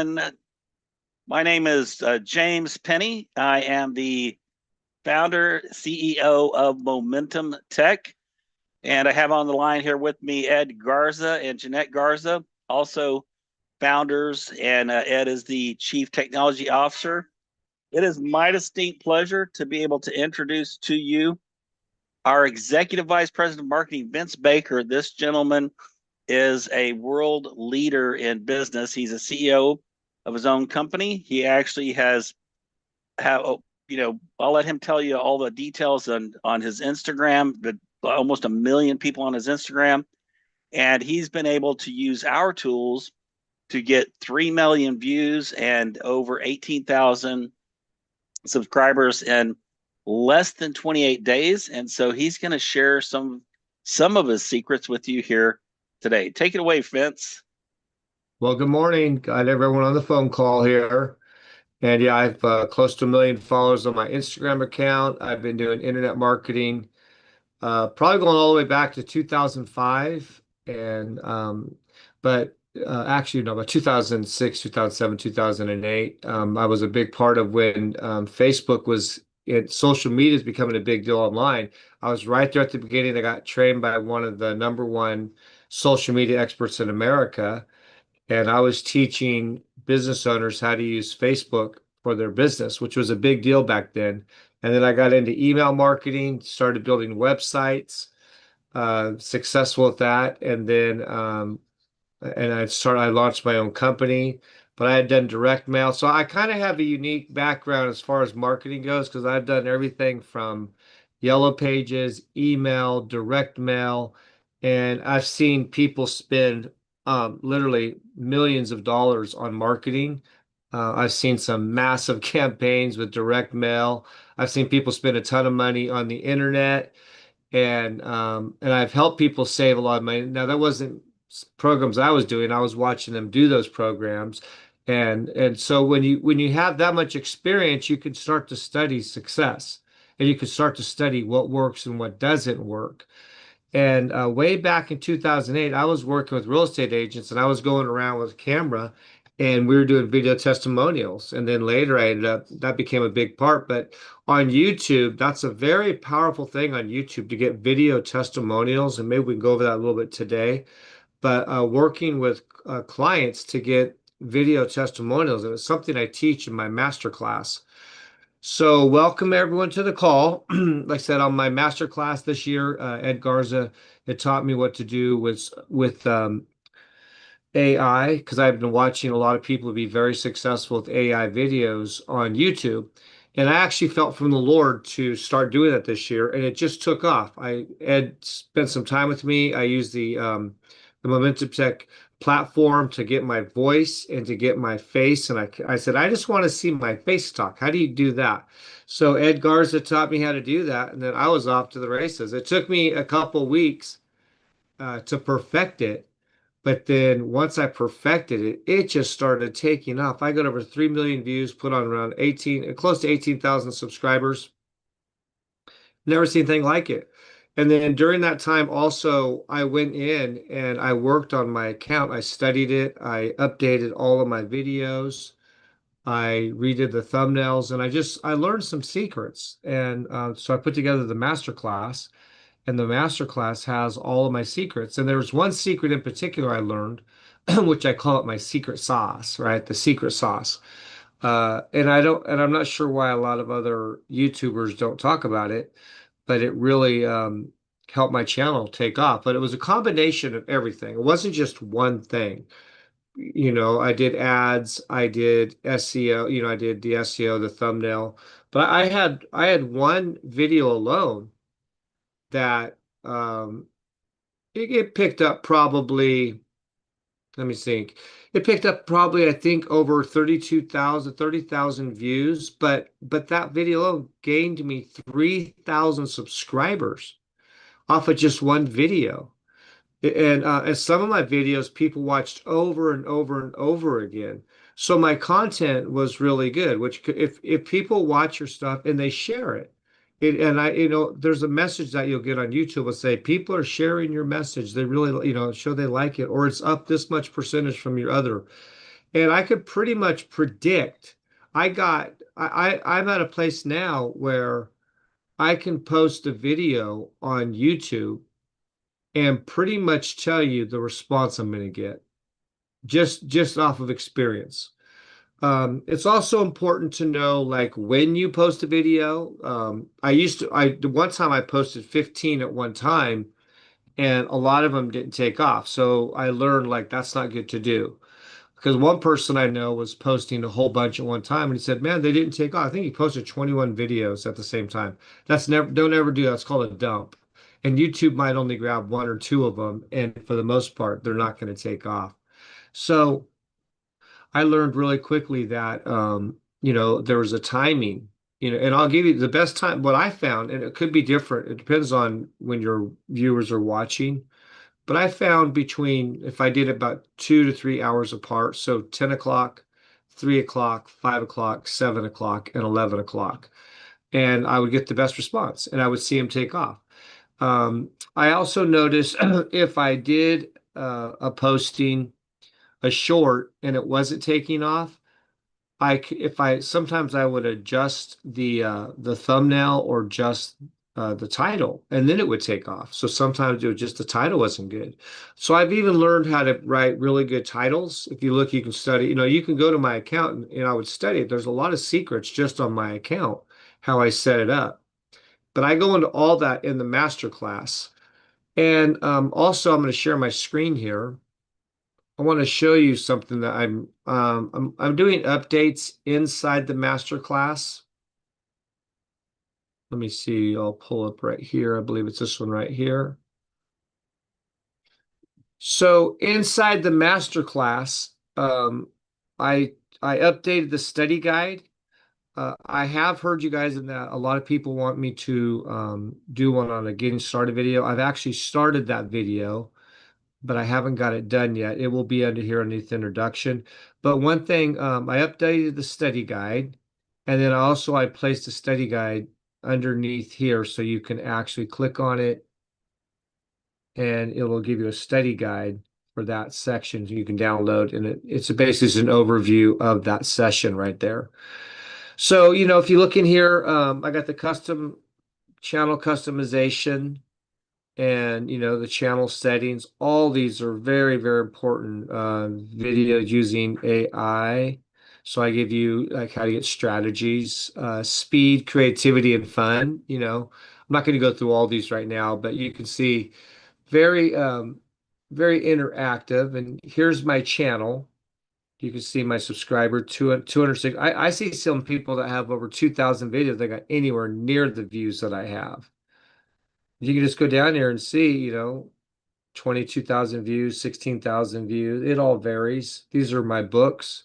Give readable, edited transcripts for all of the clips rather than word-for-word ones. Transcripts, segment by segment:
gentlemen. My name is James Penny. I am the founder, CEO of Momentum Tech. And I have on the line here with me Ed Garza and Jeanette Garza, also founders, and Ed is the Chief Technology Officer. It is my distinct pleasure to be able to introduce to you our Executive Vice President of Marketing, Vince Baker. This gentleman is a world leader in business. He's a CEO of his own company. He actually I'll let him tell you all the details on his Instagram, but almost 1 million people on his Instagram. And he's been able to use our tools to get 3 million views and over 18,000 subscribers in less than 28 days. And so he's going to share some of his secrets with you here today. Take it away, Vince. Well, good morning. Got everyone on the phone call here. And yeah, I've close to 1 million followers on my Instagram account. I've been doing internet marketing, probably going all the way back to 2005. But actually, no, about 2006, 2007, 2008. I was a big part of when social media is becoming a big deal online. I was right there at the beginning. I got trained by one of the #1 social media experts in America. And I was teaching business owners how to use Facebook for their business, which was a big deal back then. And then I got into email marketing, started building websites, successful at that. And then I launched my own company, but I had done direct mail. So I kind of have a unique background as far as marketing goes, because I've done everything from yellow pages, email, direct mail, and I've seen people spend literally millions of dollars on marketing. I've seen some massive campaigns with direct mail. I've seen people spend a ton of money on the internet, and I've helped people save a lot of money. Now, that wasn't programs I was doing. I was watching them do those programs. And so when you have that much experience, you can start to study success, and you can start to study what works and what doesn't work. And way back in 2008, I was working with real estate agents, and I was going around with a camera, and we were doing video testimonials. And then later that became a big part. But on YouTube, that's a very powerful thing on YouTube to get video testimonials. And maybe we can go over that a little bit today. But working with clients to get video testimonials, and it's something I teach in my master class. So welcome everyone to the call. Like I said, on my master class this year, Ed Garza had taught me what to do with AI, because I've been watching a lot of people be very successful with AI videos on YouTube. And I actually felt from the Lord to start doing that this year, and it just took off. Ed spent some time with me. I used the Momentum Tech platform to get my voice and to get my face. And I said, I just want to see my face talk. How do you do that? So Ed Garza taught me how to do that. And then I was off to the races. It took me a couple weeks to perfect it. But then once I perfected it, it just started taking off. I got over 3 million views, put on around close to 18,000 subscribers. Never seen anything like it. And then during that time also, I went in and I worked on my account. I studied it. I updated all of my videos. I redid the thumbnails, and I learned some secrets. And so I put together the master class, and the master class has all of my secrets. And there was one secret in particular I learned, which I call it my secret sauce, right? The secret sauce. And I'm not sure why a lot of other YouTubers don't talk about it, but it really helped my channel take off. But it was a combination of everything. It wasn't just one thing. I did ads, I did SEO, I did the SEO, the thumbnail. But I had one video alone that it picked up probably, let me think. It picked up probably, I think, over 30,000 views, but that video alone gained me 3,000 subscribers off of just one video. And some of my videos people watched over and over and over again. So my content was really good, which if people watch your stuff and they share it, there's a message that you'll get on YouTube will say, people are sharing your message. They really, show they like it, or it's up this much percentage from your other. and I could pretty much predict. I'm at a place now where I can post a video on YouTube and pretty much tell you the response I'm going to get just off of experience. It's also important to know like when you post a video. The one time I posted 15 at one time and a lot of them didn't take off. So I learned like that's not good to do. Because one person I know was posting a whole bunch at one time and he said, man, they didn't take off. I think he posted 21 videos at the same time. That's never, don't ever do that. It's called a dump. And YouTube might only grab one or two of them. And for the most part, they're not going to take off. So I learned really quickly that, there was a timing, and I'll give you the best time, what I found, and it could be different. It depends on when your viewers are watching. But I found between, if I did about 2 to 3 hours apart, so 10 o'clock, 3 o'clock, 5 o'clock, 7 o'clock, and 11 o'clock, and I would get the best response and I would see them take off. I also noticed if I did a posting, a short, and it wasn't taking off, if I sometimes I would adjust the thumbnail or just the title, and then it would take off. So sometimes it was just the title wasn't good. So I've even learned how to write really good titles. If you look, you can study. You can go to my account and I would study it. There's a lot of secrets just on my account how I set it up. But I go into all that in the master class. And also, I'm going to share my screen here. I want to show you something that I'm doing updates inside the master class. Let me see. I'll pull up right here. I believe it's this one right here. So inside the master class, I updated the study guide. I have heard you guys in that a lot of people want me to do one on a getting started video. I've actually started that video, but I haven't got it done yet. It will be under here underneath the introduction. But one thing, I updated the study guide, and then I placed the study guide underneath here so you can actually click on it and it will give you a study guide for that section you can download. And it's basically an overview of that session right there. So, if you look in here, I got the custom channel customization and the channel settings. All these are very, very important videos using AI. So I give you like how to get strategies, speed, creativity, and fun. I'm not going to go through all these right now, but you can see very very interactive. And here's my channel. You can see my subscriber 206. I see some people that have over 2,000 videos that got anywhere near the views that I have. You can just go down here and see, 22,000 views, 16,000 views. It all varies. These are my books.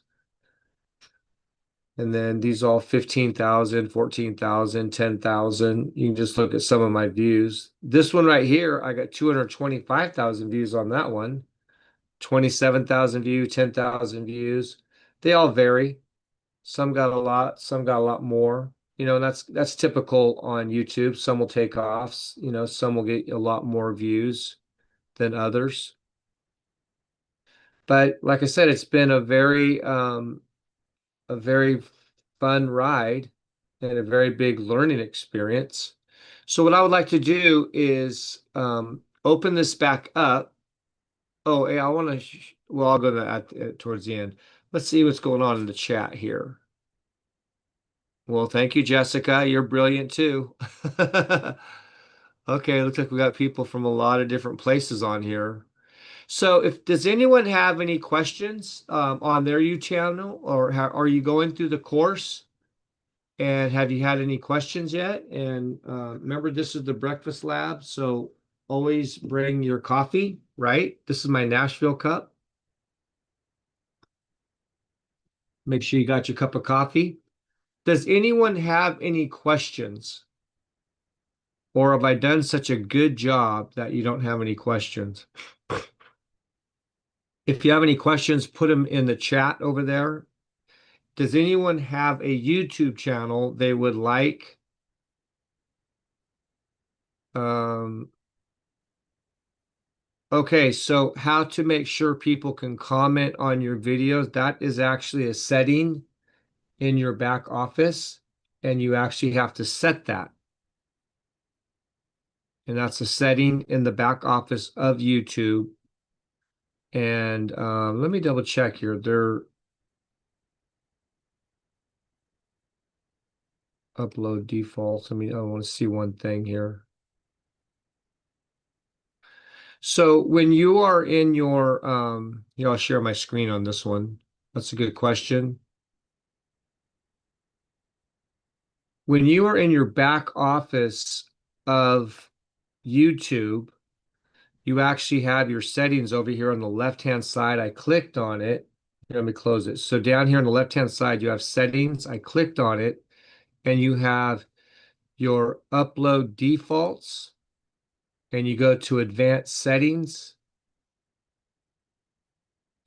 And then these all 15,000, 14,000, 10,000. You can just look at some of my views. This one right here, I got 225,000 views on that one. 27,000 views, 10,000 views. They all vary. Some got a lot, some got a lot more. And that's typical on YouTube. Some will take off, some will get a lot more views than others. But like I said, it's been a very fun ride and a very big learning experience. So what I would like to do is open this back up. Oh, hey, I want to, well, I'll go to that towards the end. Let's see what's going on in the chat here. Well, thank you, Jessica. You're brilliant too. Okay, looks like we got people from a lot of different places on here. So, does anyone have any questions on their YouTube channel, or are you going through the course? And have you had any questions yet? And remember, this is the breakfast lab, so always bring your coffee, right? This is my Nashville cup. Make sure you got your cup of coffee. Does anyone have any questions? Or have I done such a good job that you don't have any questions? If you have any questions, put them in the chat over there. Does anyone have a YouTube channel they would like um, Okay, so how to make sure people can comment on your videos, that is actually a setting in your back office, and you actually have to set that. And that's a setting in the back office of YouTube. And let me double check here. Their upload defaults. I want to see one thing here. So when you are in your, I'll share my screen on this one. That's a good question. When you are in your back office of YouTube, you actually have your settings over here on the left-hand side. I clicked on it. Let me close it. So down here on the left-hand side, you have settings. I clicked on it, and you have your upload defaults, and you go to advanced settings,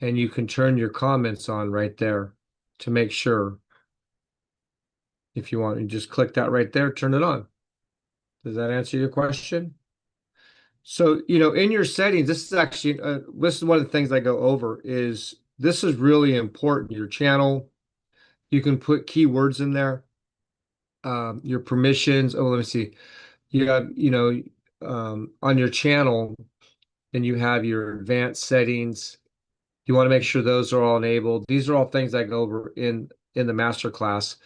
and you can turn your comments on right there to make sure. If you want, you just click that right there, turn it on. Does that answer your question? So, in your settings, this is actually, this is one of the things I go over is this is really important. Your channel, you can put keywords in there, your permissions. Oh, let me see. You have, on your channel, and you have your advanced settings. You want to make sure those are all enabled. These are all things I go over in the master class.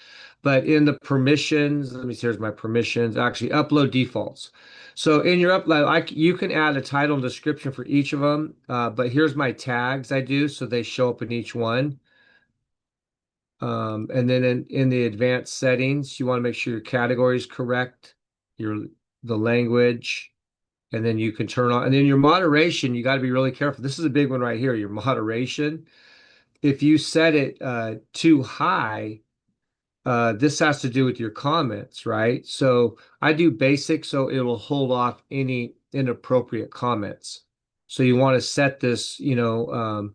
But in the permissions, let me see, here's my permissions, actually upload defaults. So in your upload, you can add a title and description for each of them. But here's my tags I do, so they show up in each one. And then in the advanced settings, you want to make sure your category is correct, the language, and then you can turn on. And then your moderation, you got to be really careful. This is a big one right here, your moderation. If you set it too high, this has to do with your comments, right? So I do basic, so it will hold off any inappropriate comments. So you want to set this, you want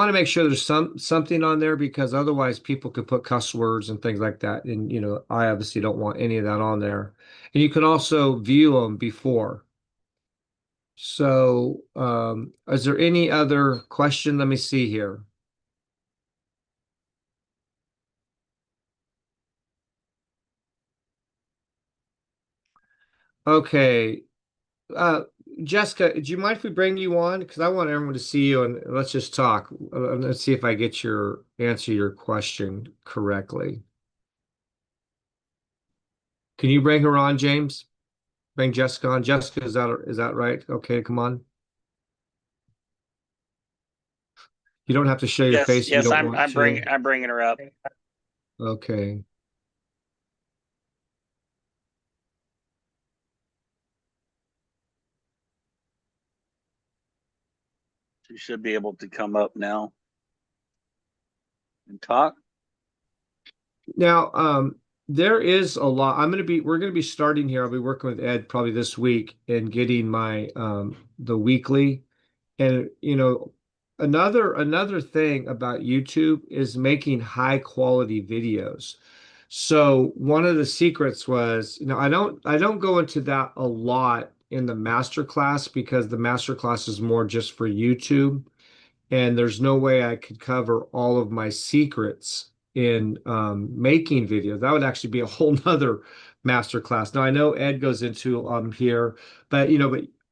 to make sure there's something on there, because otherwise people could put cuss words and things like that. And I obviously don't want any of that on there. And you can also view them before. So is there any other question? Let me see here. Okay. Uh, Jessica, do you mind if we bring you on? Because I want everyone to see you, and let's just talk. Let's see if I get your answer your question correctly. Can you bring her on, James? Bring Jessica on. Jessica, is that right? Okay, come on. You don't have to show your Yes, face if you yes, don't want to. I'm bringing her up. Okay. She should be able to come up now and talk. Now, there is a lot. We're gonna be starting here. I'll be working with Ed probably this week and getting my the weekly. And another thing about YouTube is making high quality videos. So one of the secrets was, I don't go into that a lot in the master class, because the master class is more just for YouTube, and there's no way I could cover all of my secrets in making videos. That would actually be a whole nother master class. Now I know Ed goes into here, but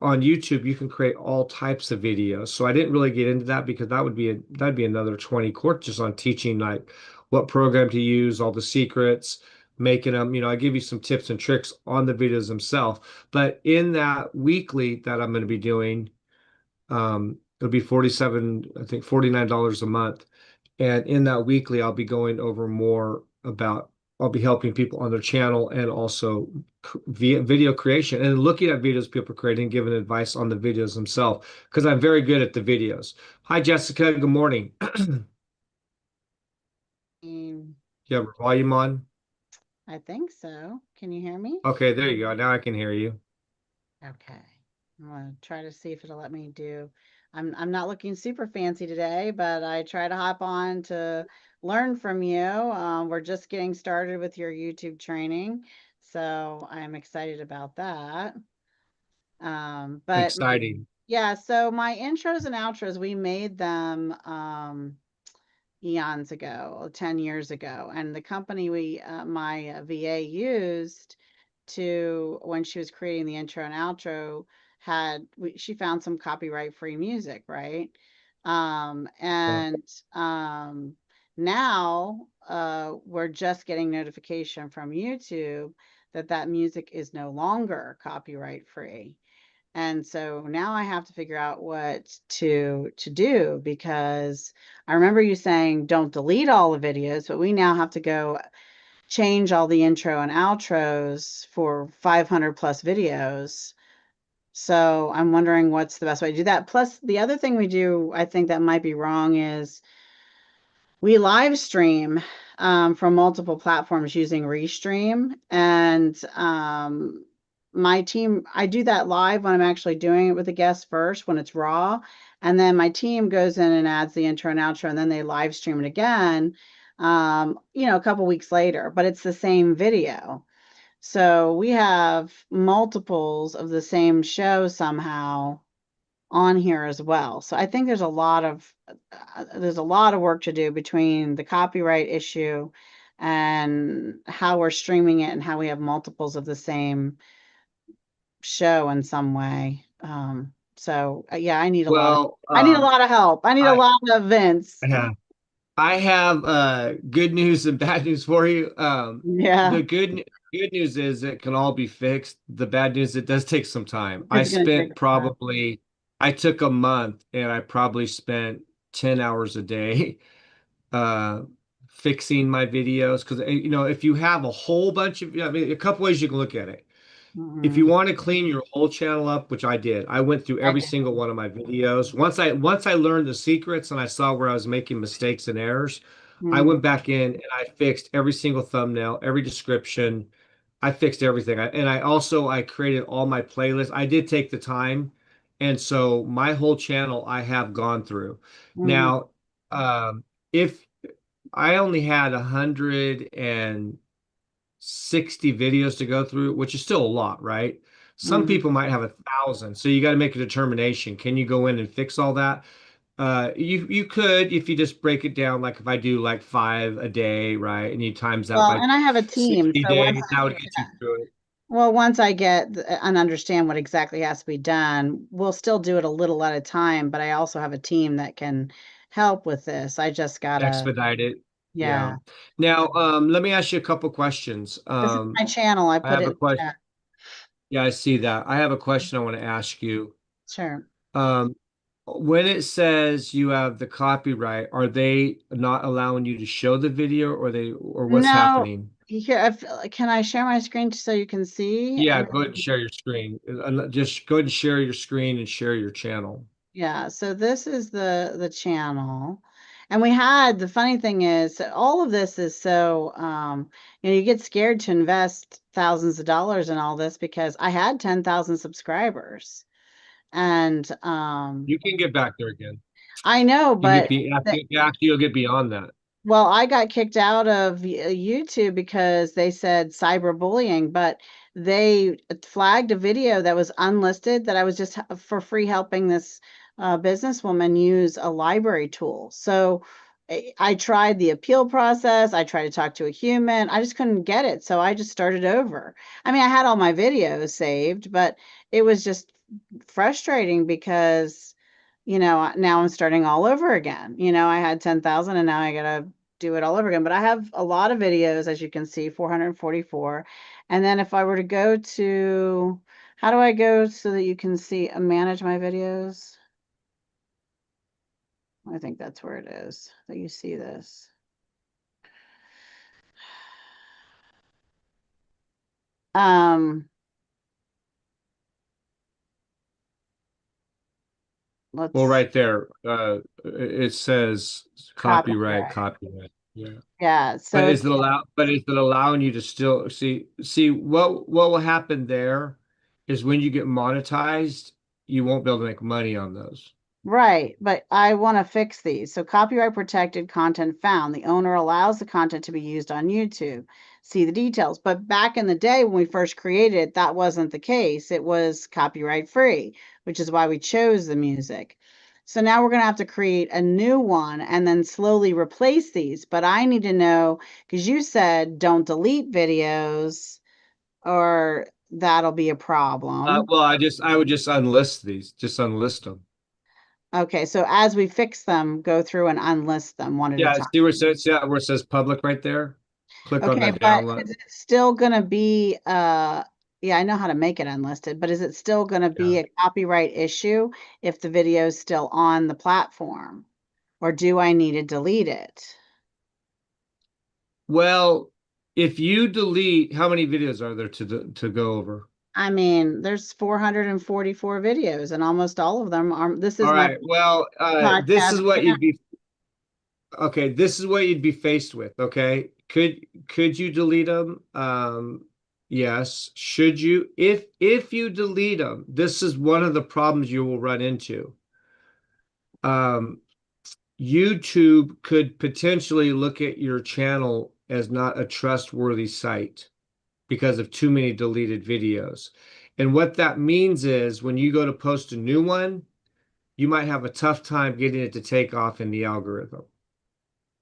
on YouTube you can create all types of videos. So I didn't really get into that, because that'd be another 20 courses just on teaching like what program to use, all the secrets, making them. I give you some tips and tricks on the videos themselves. But in that weekly that I'm going to be doing, it'll be 47, I think $49 a month. And in that weekly, I'll be going over more about, I'll be helping people on their channel, and also via video creation and looking at videos people are creating, giving advice on the videos themselves, because I'm very good at the videos. Hi, Jessica. Good morning. Mm, You have volume on? I think so. Can you hear me? Okay, there you go. Now I can hear you. Okay. I'm gonna try to see if it'll let me do. I'm not looking super fancy today, but I try to hop on to learn from you. We're just getting started with your YouTube training, so I'm excited about that. But Exciting. Yeah, so my intros and outros, we made them eons ago, 10 years ago. And the company my VA used to, when she was creating the intro and outro, she found some copyright free music, right? Yeah. And now we're just getting notification from YouTube that that music is no longer copyright free. And so now I have to figure out what to do, because I remember you saying don't delete all the videos, but we now have to go change all the intro and outros for 500 plus videos. So I'm wondering what's the best way to do that. Plus, the other thing we do, I think that might be wrong, is we live stream from multiple platforms using Restream. And my team, I do that live when I'm actually doing it with a guest first, when it's raw. And then my team goes in and adds the intro and outro, and then they live stream it again, a couple weeks later, but it's the same video. So we have multiples of the same show somehow on here as well. So I think there's a lot of work to do between the copyright issue and how we're streaming it and how we have multiples of the same show in some way. Yeah, Well, I need a lot of help. I need a I lot of Vince. yeah. I have good news and bad news for you. Yeah, The good news is it can all be fixed. The bad news, it does take some time. it's gonna take time. I took a month and I probably spent 10 hours a day uh fixing my videos because if you have a whole bunch of, I mean, a couple ways you can look at it. If you Mhm. want to clean your whole channel up, which I did, I went through I every do. single one of my videos. Once I learned the secrets and I saw where I was making mistakes and errors, I Mm, went back in and I fixed every single thumbnail, every description. I fixed everything. I created all my playlists. I did take the time. And so my whole channel I have gone through. mhm, Now, if I only had 160 videos to go through, which is still a lot, right? Some mhm. people might have 1,000. So you got to make a determination. Can you go in and fix all that? You could if you just break it down, like if I do like 5 a day, right? And you times that Well, by and I have a team, 60 so days, that would get you through it. once I get and understand what exactly has to be done, we'll still do it a little at a time, but I also have a team that can help with this. I just gotta, Expedite it. Yeah. yeah. Now, let me ask you a couple questions. This is my channel. I I put have it a in question. chat. Yeah, I see that. I have a question I want to ask you. Sure. Um, when it says you have the copyright, are they not allowing you to show the video or what's No, happening? can I share my screen so you can see? Yeah, go ahead and share your screen. Just go ahead and share your screen and share your channel. Yeah, so this is the channel. And the funny thing is that all of this is so you get scared to invest thousands of dollars in all this, because I had 10,000 subscribers. And You can get back there again. I know, You get but be after you'll get beyond that. well, I got kicked out of YouTube because they said cyberbullying, but they flagged a video that was unlisted, that I was just for free helping this businesswoman use a library tool. So I tried the appeal process. I tried to talk to a human. I just couldn't get it. So I just started over. I mean, I had all my videos saved, but it was just frustrating because now I'm starting all over again. I had 10,000 and now I gotta do it all over again. But I have a lot of videos, as you can see, 444. And then if I were to go to, how do I go so that you can see manage my videos? I think that's where it is that you see this. Well, Let's right there, it says copyright, copyright. copyright. Yeah. Yeah, But so it's is it allowing you to still see what will happen there is when you get monetized, you won't be able to make money on those. Right, but I want to fix these. So copyright protected content found. The owner allows the content to be used on YouTube. See the details. But back in the day when we first created it, that wasn't the case. It was copyright free, which is why we chose the music. So now we're going to have to create a new one and then slowly replace these. But I need to know, because you said don't delete videos or that'll be a problem. Well, I would just unlist these, just unlist them. Okay, so as we fix them, go through and unlist them one at a Yeah, time. see where it says public right there? Click on Okay, the but download. is it still gonna be yeah, I know how to make it unlisted, but is it still gonna Yeah. be a copyright issue if the video is still on the platform? Or do I need to delete it? Well, if you delete, how many videos are there to go over? I mean, there's 444 videos and almost all of them are, this is All my right. Well, this podcast. is what you'd be okay. This is what you'd be faced with. Okay. Could you delete them? Yes. Should you? If you delete them, this is one of the problems you will run into. Um, YouTube could potentially look at your channel as not a trustworthy site because of too many deleted videos. And what that means is when you go to post a new one, you might have a tough time getting it to take off in the algorithm.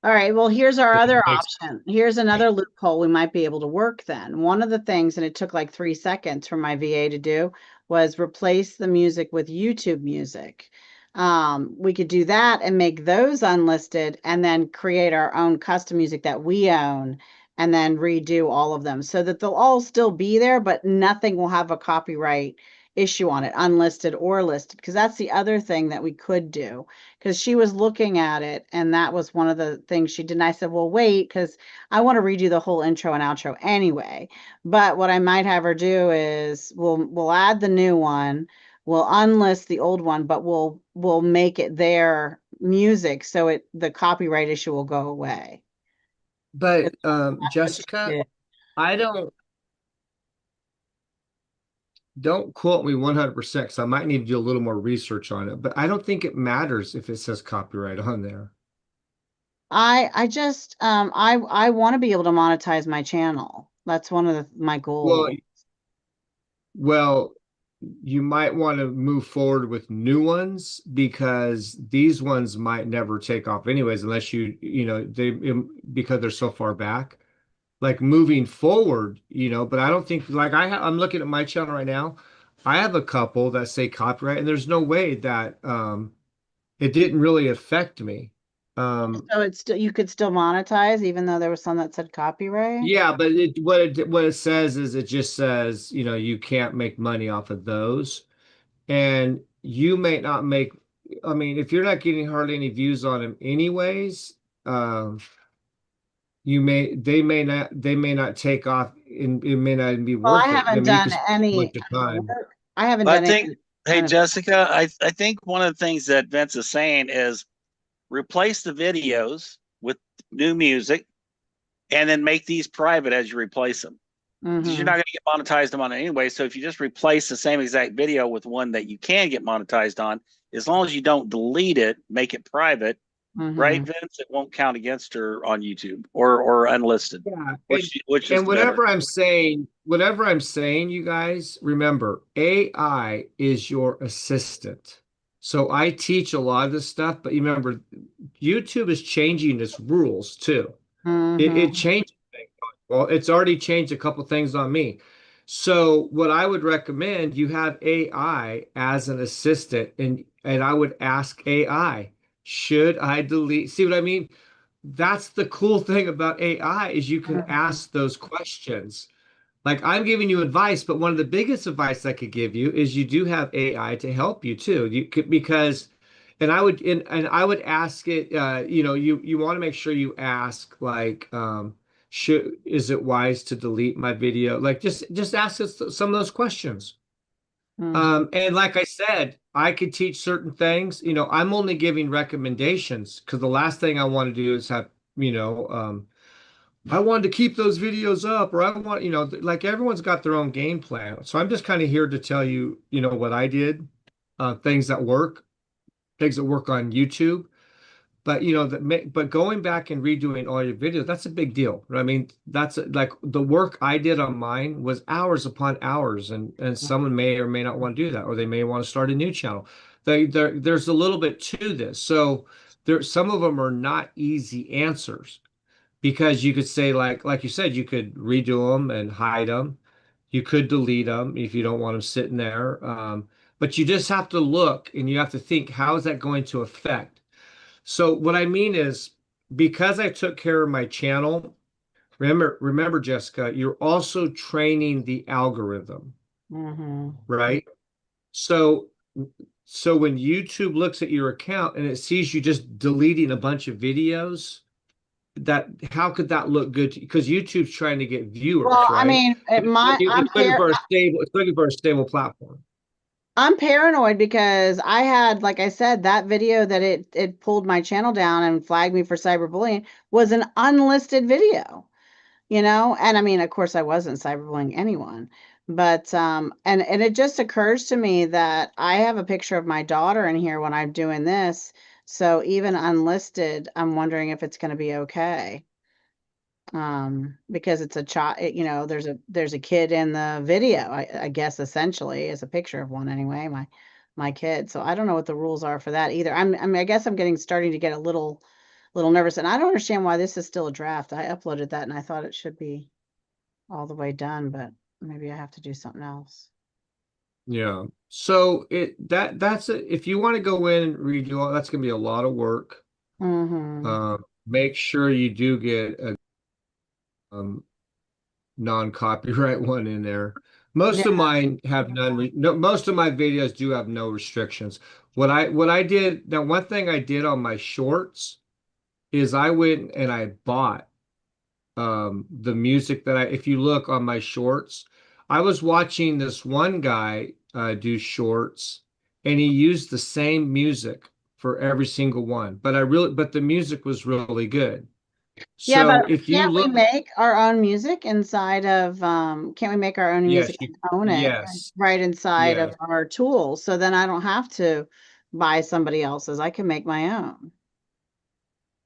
All right, well, here's our Does other that make sense? option. Here's another loophole we might be able to work then. One of the things, and it took like 3 seconds for my VA to do, was replace the music with YouTube music. We could do that and make those unlisted and then create our own custom music that we own and then redo all of them so that they'll all still be there, but nothing will have a copyright issue on it, unlisted or listed, because that's the other thing that we could do because she was looking at it and that was one of the things she did. And I said, well, wait, because I want to redo the whole intro and outro anyway. But what I might have her do is we'll add the new one, we'll unlist the old one, but we'll make it their music so it the copyright issue will go away. But That's what she Jessica, did. I don't quote me 100% because I might need to do a little more research on it, but I don't think it matters if it says copyright on there. I just I want to be able to monetize my channel. That's one of my Well, goals. well, you might want to move forward with new ones because these ones might never take off anyways, unless you know, because they're so far back. Like moving forward, but I don't think like I'm looking at my channel right now. I have a couple that say copyright, and there's no way that it didn't really affect me. So it's still you could still monetize even though there was some that said copyright. Yeah, but what it says is it just says, you can't make money off of those. And you may not make, I mean, if you're not getting hardly any views on them anyways, um, they may not take off and it may not even be Well, I worth it. I haven't mean, you done can spend a any bunch of time. work. I haven't I done think, any hey, kind of. Jessica, I think one of the things that Vince is saying is replace the videos with new music and then make these private as you replace them. Because you're Mm-hmm, not going to get monetized on it anyway. So if you just replace the same exact video with one that you can get monetized on, as long as you don't delete it, make it private, right, mm-hmm. Vince? It won't count against her on YouTube or unlisted. Yeah. Which is And better? whatever I'm saying, you guys, remember, AI is your assistant. So I teach a lot of this stuff, but you remember, YouTube is changing its rules too. It Mm-hmm. changed things. Well, it's already changed a couple things on me. So what I would recommend, you have AI as an assistant, and I would ask AI, should I delete? See what I mean? That's the cool thing about AI is you can Mm-hmm. ask those questions. Like I'm giving you advice, but one of the biggest advice I could give you is you do have AI to help you too. You could because and I would ask it you want to make sure you ask like should is it wise to delete my video? Like just ask us some of those questions. Mm-hmm. And like I said, I could teach certain things. I'm only giving recommendations because the last thing I want to do is have, you know, I wanted to keep those videos up, or I want, like everyone's got their own game plan. So I'm just kind of here to tell you, what I did, things that work. things that work on YouTube. But but going back and redoing all your videos, that's a big deal. I mean, that's like the work I did on mine was hours upon hours, and someone may or may not want to do that, or they may want to start a new channel. There's a little bit to this. So some of them are not easy answers because you could say like you said, you could redo them and hide them. You could delete them if you don't want them sitting there. But you just have to look and you have to think, how is that going to affect? So what I mean is, because I took care of my channel, remember, Jessica, you're also training the algorithm, right? So so when YouTube looks at your account and it sees you just deleting a bunch of videos, that how could that look good to you? Because YouTube's trying to get viewers, Well, I right? mean, It's looking for a stable platform. I'm paranoid because I had, like I said, that video that it pulled my channel down and flagged me for cyberbullying was an unlisted video, and I mean, of course, I wasn't cyberbullying anyone, but and it just occurs to me that I have a picture of my daughter in here when I'm doing this, so even unlisted, I'm wondering if it's going to be okay. Because it's a child, there's a kid in the video, I guess essentially is a picture of one anyway, my kid. So I don't know what the rules are for that either. I mean, I guess I'm starting to get a little nervous, and I don't understand why this is still a draft. I uploaded that and I thought it should be all the way done, but maybe I have to do something else. Yeah. So that's it. If you want to go in and redo all, that's gonna be a lot of work. Make sure you do get a non-copyright one in there. Most of mine have none. No, most of my videos do have no restrictions. What I did now, one thing I did on my shorts is I went and I bought the music that if you look on my shorts, I was watching this one guy do shorts, and he used the same music for every single one. But the music was really good. Yeah, but So if you can't we look, make our own music inside of, can't we make our own yes, music and own it yes, right inside of yes. our tools? So then I don't have to buy somebody else's. I can make my own.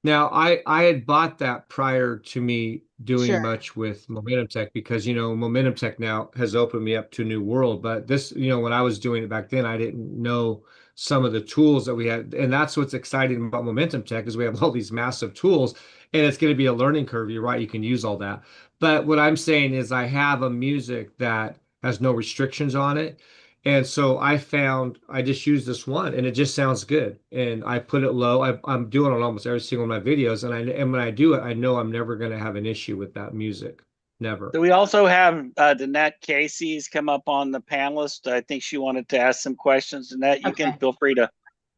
Now, I had bought that prior to me doing Sure. much with Momentum Tech because, Momentum Tech now has opened me up to a new world. But this, when I was doing it back then, I didn't know some of the tools that we had. And that's what's exciting about Momentum Tech is we have all these massive tools, and it's going to be a learning curve. You're right, you can use all that. But what I'm saying is I have a music that has no restrictions on it. And so I just use this one and it just sounds good. And I put it low. I'm doing it on almost every single one of my videos. And when I do it, I know I'm never going to have an issue with that music. Never. So we also have Danette Casey's come up on the panelist. I think she wanted to ask some questions. Danette, you can Okay. feel free to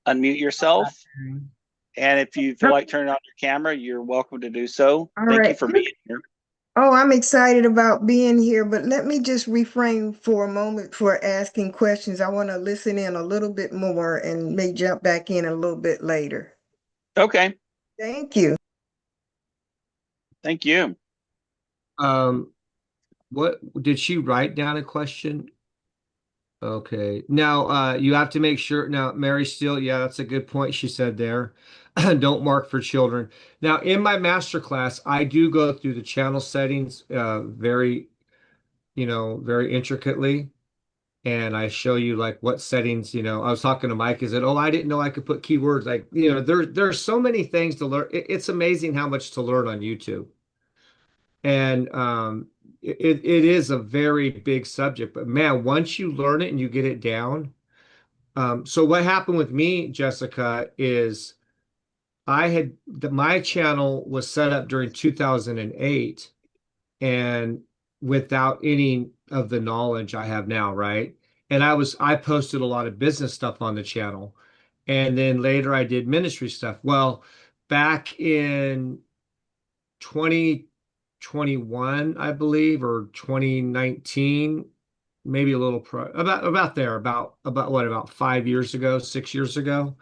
unmute yourself. And if you feel like turning on your camera, you're welcome to do so. All Thank you right. for being here. Oh, I'm excited about being here, but let me just refrain for a moment for asking questions. I want to listen in a little bit more and may jump back in a little bit later. Okay. Thank you. Thank you. What did she write down a question? Okay. Now, you have to make sure. Now, Mary Steele, yeah, that's a good point she said there. Don't mark for children. Now, in my master class, I do go through the channel settings very, very intricately. And I show you like what settings, I was talking to Mike, is it, oh, I didn't know I could put keywords. Like, there's so many things to learn. It's amazing how much to learn on YouTube. And it is a very big subject, but man, once you learn it and you get it down. So what happened with me, Jessica, is my channel was set up during 2008 and without any of the knowledge I have now, right? And I posted a lot of business stuff on the channel. And then later I did ministry stuff. Well, back in 2021, I believe, or 2019, maybe a little about there, about 5 years ago, 6 years ago,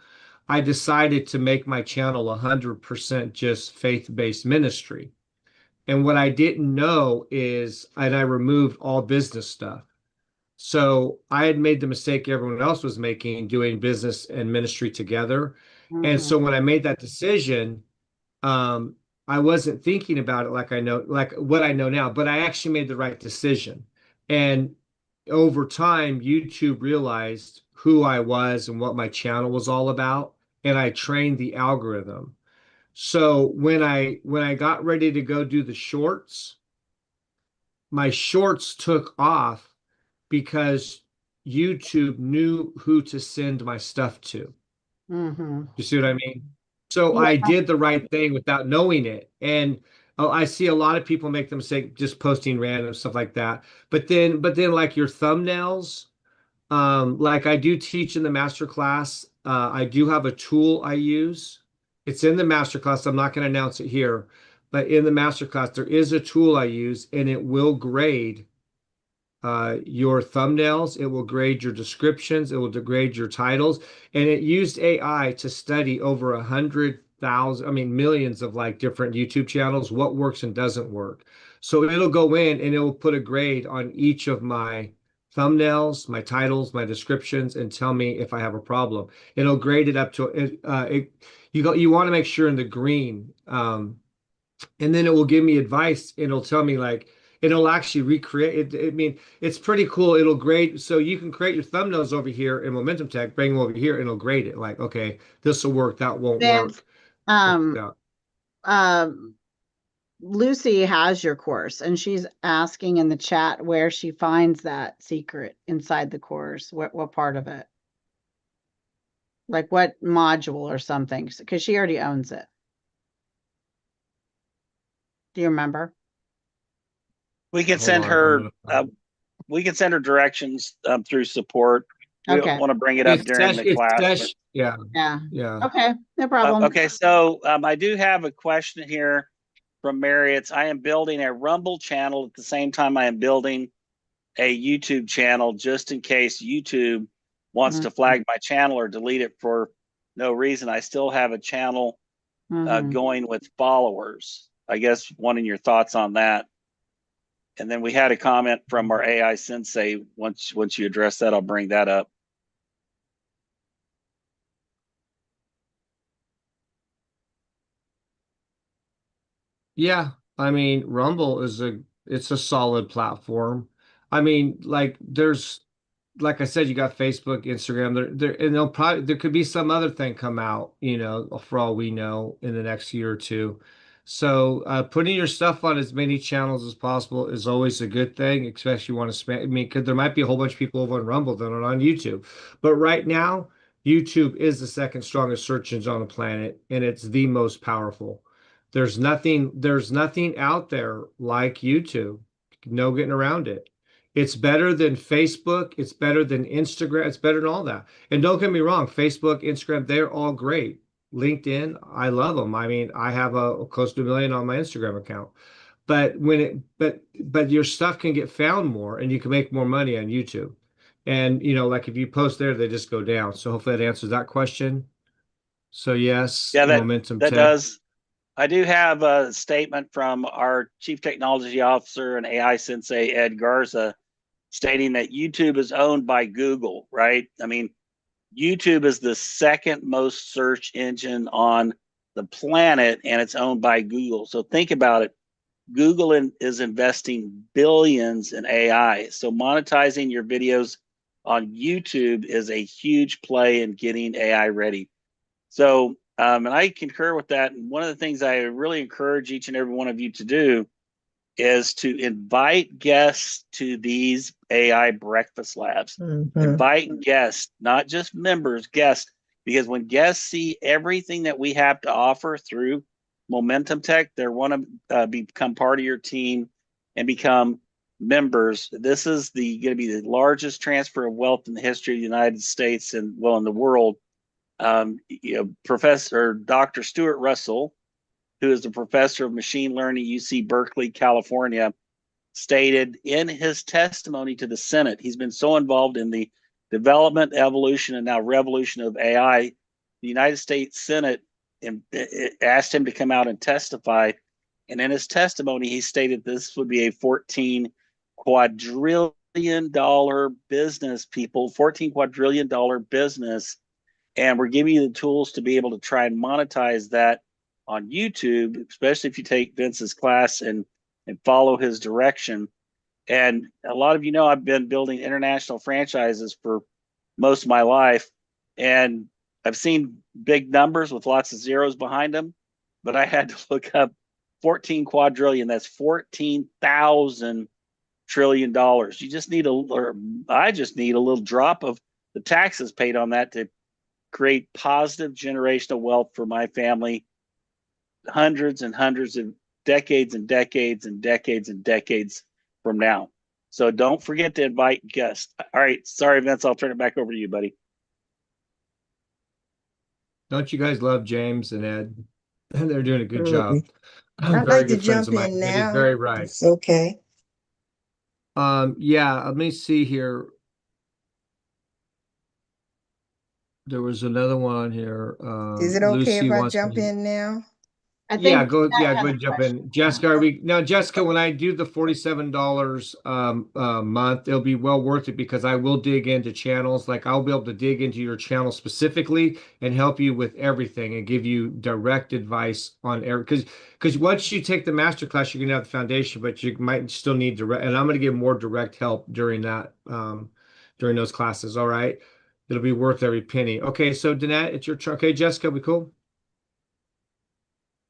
I decided to make my channel 100% just faith-based ministry. And what I didn't know is, and I removed all business stuff. So I had made the mistake everyone else was making, doing business and ministry together. And Mhm. so when I made that decision, um, I wasn't thinking about it like what I know now, but I actually made the right decision. And over time, YouTube realized who I was and what my channel was all about, and I trained the algorithm. So when I got ready to go do the shorts, my shorts took off because YouTube knew who to send my stuff to. Mhm. You see what I mean? So Yeah. I did the right thing without knowing it. And I see a lot of people make the mistake just posting random stuff like that. But then like your thumbnails, like I do teach in the master class. I do have a tool I use. It's in the master class. I'm not going to announce it here, but in the master class, there is a tool I use and it will grade your thumbnails, it will grade your descriptions, it will grade your titles, and it used AI to study over 100,000, I mean millions of like different YouTube channels, what works and doesn't work. So it'll go in and it will put a grade on each of my thumbnails, my titles, my descriptions, and tell me if I have a problem. It'll grade it up to you want to make sure in the green. And then it will give me advice and it'll tell me like it'll actually recreate it. I mean, it's pretty cool. It'll grade so you can create your thumbnails over here in Momentum Tech, bring them over here, and it'll grade it like, okay, this will work, that won't Vince, work. um, Yeah. um, Lucy has your course and she's asking in the chat where she finds that secret inside the course. What part of it? Like what module or something? Because she already owns it. Do you remember? We can Hold send on, I'm her. gonna find We can send her directions through support. We don't Okay. want to bring it up it. during the class. Yeah, Yeah. yeah. Okay. No problem. Okay, so I do have a question here from Marriott. I am building a Rumble channel at the same time I am building a YouTube channel, just in case YouTube wants to flag my channel or delete it for no reason. I still have a channel Mm-hmm. going with followers. I guess wanting your thoughts on that. And then we had a comment from our AI sensei. Once you address that, I'll bring that up. Yeah, I mean, Rumble is it's a solid platform. I mean, like there's like I said, you got Facebook, Instagram, and they'll probably there could be some other thing come out, for all we know in the next year or two. So putting your stuff on as many channels as possible is always a good thing, especially you want to spam. I mean, because there might be a whole bunch of people over on Rumble that are on YouTube, but right now, YouTube is the second strongest search engine on the planet, and it's the most powerful. There's nothing out there like YouTube. No getting around it. It's better than Facebook. It's better than Instagram. It's better than all that. And don't get me wrong, Facebook, Instagram, they're all great. LinkedIn, I love them. I mean, I have a close to 1 million on my Instagram account. But your stuff can get found more and you can make more money on YouTube. And like if you post there, they just go down. So hopefully that answers that question. So yes, Yeah, Momentum that Tech. does. I do have a statement from our Chief Technology Officer and AI Sensei, Ed Garza, stating that YouTube is owned by Google, right? I mean, YouTube is the second most search engine on the planet and it's owned by Google. So think about it. Google is investing billions in AI. So monetizing your videos on YouTube is a huge play in getting AI ready. So, and I concur with that. And one of the things I really encourage each and every one of you to do is to invite guests to these AI breakfast labs. Mm-hmm. Invite guests, not just members, guests, because when guests see everything that we have to offer through Momentum Tech, they want to become part of your team and become members. This is going to be the largest transfer of wealth in the history of the United States and in the world. Professor Dr. Stuart Russell, who is a professor of machine learning at UC Berkeley, California, stated in his testimony to the Senate, he's been so involved in the development, evolution, and now revolution of AI. The United States Senate asked him to come out and testify. And in his testimony, he stated this would be a 14 quadrillion $14 business, people, $14 quadrillion business. And we're giving you the tools to be able to try and monetize that on YouTube, especially if you take Vince's class and follow his direction. And a lot of you know I've been building international franchises for most of my life, and I've seen big numbers with lots of zeros behind them, but I had to look up 14 quadrillion. That's 14,000 trillion dollars. You just need or I just need a little drop of the taxes paid on that to create positive generational wealth for my family, hundreds and hundreds of decades and decades and decades and decades from now. So don't forget to invite guests. All right. Sorry, Vince. I'll turn it back over to you, buddy. Don't you guys love James and Ed? They're doing a good job. I'd Very like to good friends jump of mine. in Ed is now. very right. It's okay. Yeah, let me see here. There was another one on here. Is it okay Lucy if I wants jump me. in now? I Yeah, think go. Jeanette Yeah, has go a ahead and jump question. in. Jessica, now, Jessica, when I do the $47 a month, it'll be well worth it because I will dig into channels. Like I'll be able to dig into your channel specifically and help you with everything and give you direct advice on every. Because once you take the master class, you're gonna have the foundation, but you might still need direct. And I'm gonna give more direct help during that during those classes. All right, it'll be worth every penny. Okay, so Danette, it's your turn. Okay, Jessica, we cool?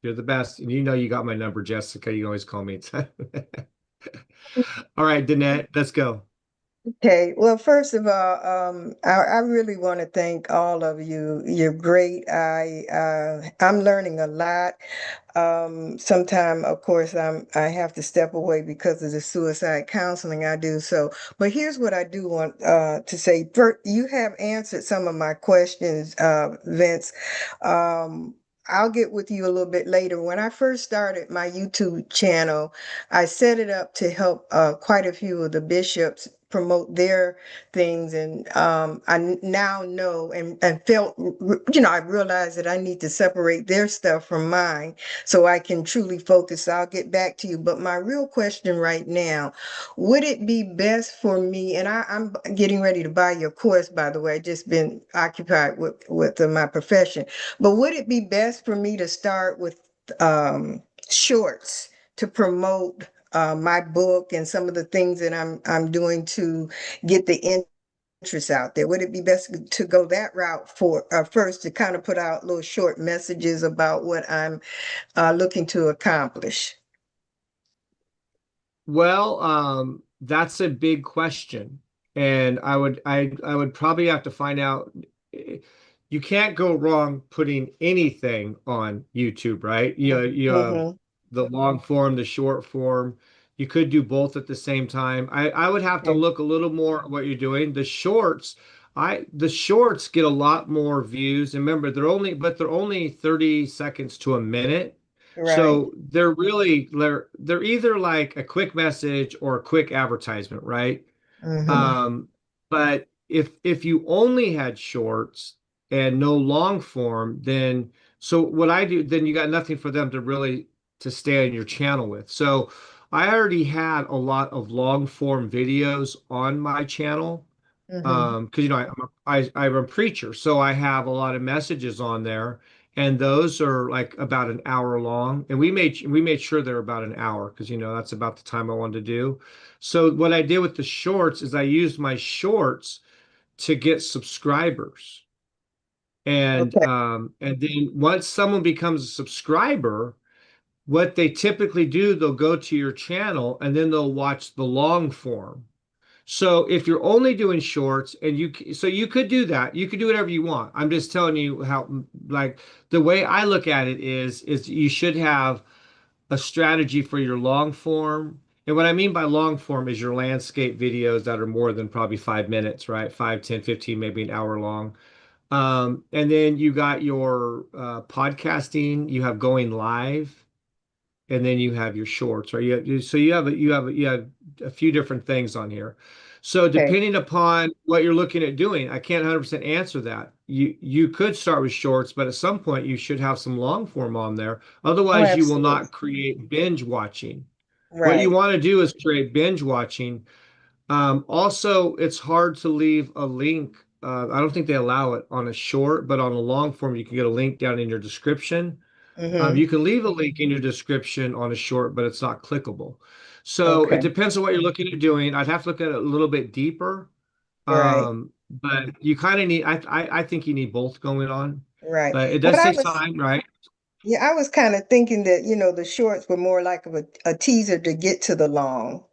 You're the best. And you know you got my number, Jessica. You always call me. All right, Danette, let's go. Okay, well, first of all, I really want to thank all of you. You're great. I'm learning a lot. Sometime, of course, I have to step away because of the suicide counseling I do. So, but here's what I do want to say. First, you have answered some of my questions, Vince. I'll get with you a little bit later. When I first started my YouTube channel, I set it up to help quite a few of the bishops promote their things, and now know and felt, I realized that I need to separate their stuff from mine so I can truly focus. I'll get back to you, but my real question right now, would it be best for me, and I'm getting ready to buy your course, by the way, I just been occupied with my profession, but would it be best for me to start with shorts to promote my book and some of the things that I'm doing to get the interest out there? Would it be best to go that route for first, to kind of put out little short messages about what I'm looking to accomplish? Well, that's a big question. And I would probably have to find out. You can't go wrong putting anything on YouTube, right? You have Mm-hmm. the long form, the short form. You could do both at the same time. I would have to Okay. look a little more at what you're doing. The shorts get a lot more views. And remember, they're only 30 seconds to a minute. Right. So they're either like a quick message or a quick advertisement, right? Mm-hmm. Um, but if you only had shorts and no long form, then so what I do, then you got nothing for them to really to stay on your channel with. So I already had a lot of long form videos on my channel. Mm-hmm. Because I'm a preacher, so I have a lot of messages on there, and those are like about an hour long, and we made sure they're about an hour because that's about the time I wanted to do. So what I did with the shorts is I used my shorts to get subscribers, Okay. and then once someone becomes a subscriber, what they typically do, they'll go to your channel and then they'll watch the long form. So if you're only doing shorts and so you could do that, you could do whatever you want. I'm just telling you how, like the way I look at it is you should have a strategy for your long form. And what I mean by long form is your landscape videos that are more than probably 5 minutes, right? 5, 10, 15, maybe an hour long. And then you got your podcasting, you have going live, and then you have your shorts, right? So you have a few different things on here. So Okay. depending upon what you're looking at doing, I can't 100% answer that. You could start with shorts, but at some point you should have some long form on there. Oh, Otherwise, you will absolutely. not create binge watching. What you Right. want to do is create binge watching Also, it's hard to leave a link. I don't think they allow it on a short, but on a long form, you can get a link down in your description. Mm-hmm. You can leave a link in your description on a short, but it's not clickable. So it Okay. depends on what you're looking at doing. I'd have to look at it a little bit deeper. Right. But you kind of need, I think you need both going on, Right. but it What does I take was time, right? Yeah, I was kind of thinking that, the shorts were more like of a teaser to get to the long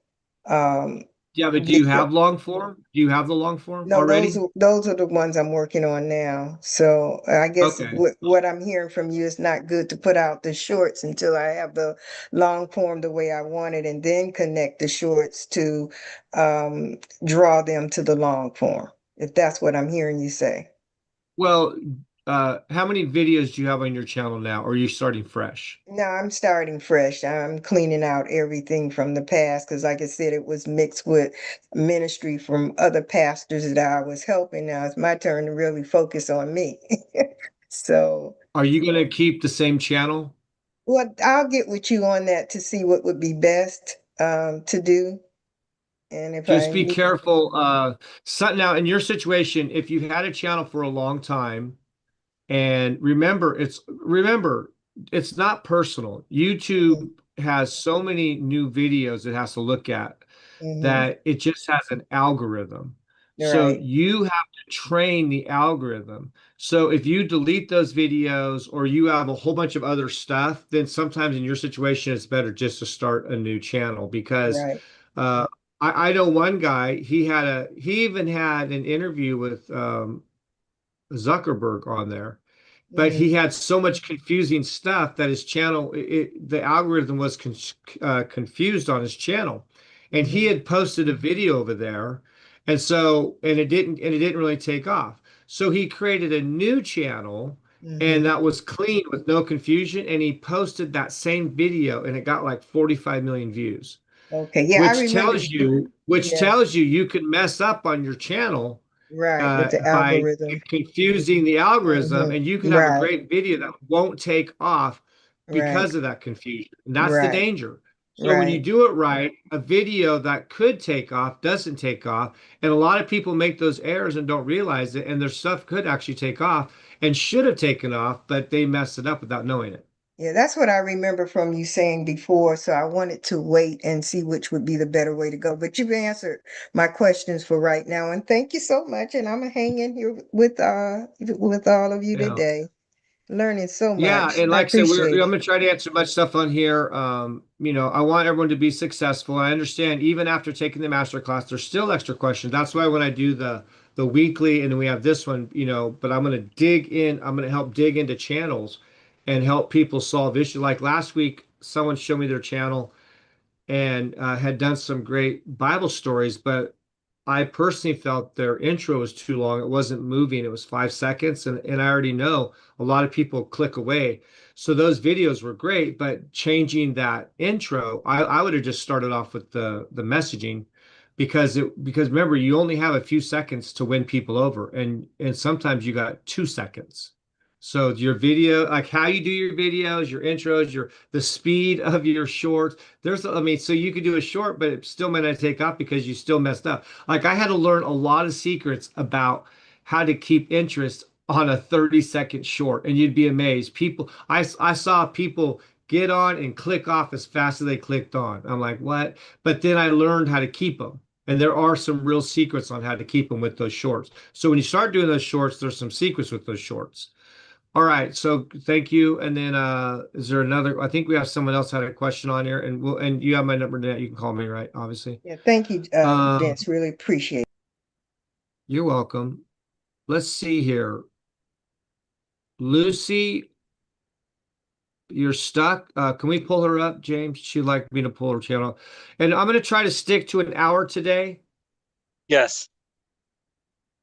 Yeah, but do you video. have long form? Do you have the long form No, already? those are the ones I'm working on now. So I guess Okay. what I'm hearing from you is not good to put out the shorts until I have the long form the way I want it, and then connect the shorts to um, draw them to the long form, if that's what I'm hearing you say. Well, how many videos do you have on your channel now? Or are you starting fresh? No, I'm starting fresh. I'm cleaning out everything from the past because, like I said, it was mixed with ministry from other pastors that I was helping. Now it's my turn to really focus on me. So, Are you going to keep the same channel? well, I'll get with you on that to see what would be best to do. And if Just I be need, careful. Now, in your situation, if you've had a channel for a long time, and remember, it's not personal. Mhm, YouTube has so many new videos it has to look at mhm, that it just has an algorithm. So right, you have to train the algorithm. So if you delete those videos or you have a whole bunch of other stuff, then sometimes in your situation, it's better just to start a new channel because right, uh, I know one guy, he even had an interview with Zuckerberg on there, but he mhm, had so much confusing stuff that his channel, the algorithm was confused on his channel, and he mhm, had posted a video over there, and it didn't really take off. So he created a new channel, and mhm. that was clean with no confusion, and he posted that same video, and it got like 45 million views, Okay, yeah, I which remember. Yeah, tells you you can mess up on your channel right, with the by algorithm. confusing the algorithm, Mhm, and you could have a right, great video that won't take off right, because of that confusion. And that's the right, danger. So when you right. do it right, a video that could take off doesn't take off. And a lot of people make those errors and don't realize it, and their stuff could actually take off and should have taken off, but they messed it up without knowing it. Yeah, that's what I remember from you saying before. So I wanted to wait and see which would be the better way to go. But you've answered my questions for right now. And thank you so much. And I'm gonna hang in here with all of you Yeah. today. Learning so Yeah, much. and I like I said, appreciate I'm it. gonna try to answer much stuff on here. I want everyone to be successful. I understand even after taking the master class, there's still extra questions. That's why when I do the weekly and then we have this one, but I'm gonna dig in, I'm gonna help dig into channels and help people solve issues. Like last week, someone showed me their channel and had done some great Bible stories, but I personally felt their intro was too long. It wasn't moving. It was 5 seconds, and I already know a lot of people click away. So those videos were great, but changing that intro, I would have just started off with the messaging because remember you only have a few seconds to win people over, and sometimes you got 2 seconds. So your video, like how you do your videos, your intros, the speed of your shorts, so you could do a short, but it still might not take off because you still messed up. Like I had to learn a lot of secrets about how to keep interest on a 30-second short, and you'd be amazed. I saw people get on and click off as fast as they clicked on. I'm like, what? But then I learned how to keep them. And there are some real secrets on how to keep them with those shorts. So when you start doing those shorts, there's some secrets with those shorts. All right, so thank you. And then is there another? I think we have someone else had a question on here, and you have my number now. You can call me, right? Obviously. Yeah, thank you, Um, Vince. Really appreciate it. you're welcome. Let's see here. Lucy, you're stuck. Can we pull her up, James? She'd like me to pull her channel. And I'm gonna try to stick to an hour today. Yes.